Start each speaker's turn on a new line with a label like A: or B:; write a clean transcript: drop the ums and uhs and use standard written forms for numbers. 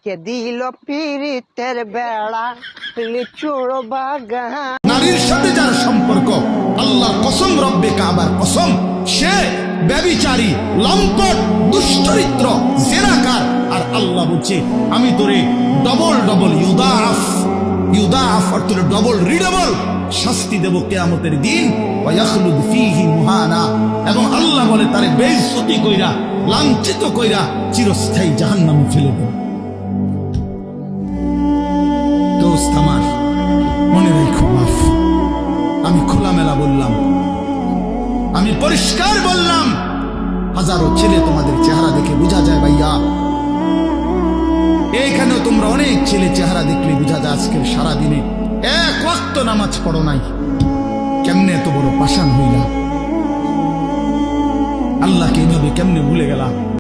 A: রেখে দিল পীড়িতের বেড়া লিচুর বাগান।
B: নারীর সাথে যার সম্পর্ক, আল্লাহ কসম, রব্বে কাবার কসম, সে ব্যভিচারী, লম্পট, দুশ্চরিত্র, জেনাকার। আর আল্লাহ বলছে আমি তোরে ডবল ডবল ইউদাফ অর্থাৎ ডবল রিডবল শাস্তি দেব কিয়ামতের দিন। ওয়ায়াখলুদ ফীহি মুহানা, এবং আল্লাহ বলে তারে বেইজ্জতি কইরা, লাঞ্ছিত কইরা চিরস্থায়ী জাহান্নামে ফেলে দেব। দোস্ত আমার, মনে রাখো বাপ, আমি খোলামেলা বললাম, আমি পরিষ্কার বললাম। হাজারো ছেলে তোমাদের চেহারা দেখে বোঝা যায় ভাইয়া, এইখানেও তোমরা অনেক ছেলে চেহারা দেখলে বোঝা যায় আজকের সারাদিনে এক ওয়াক্ত নামাজ পড়ো নাই। কেমনে এত বড় পাষাণ হইলা? আল্লাহকে এইভাবে কেমনে ভুলে গেলা?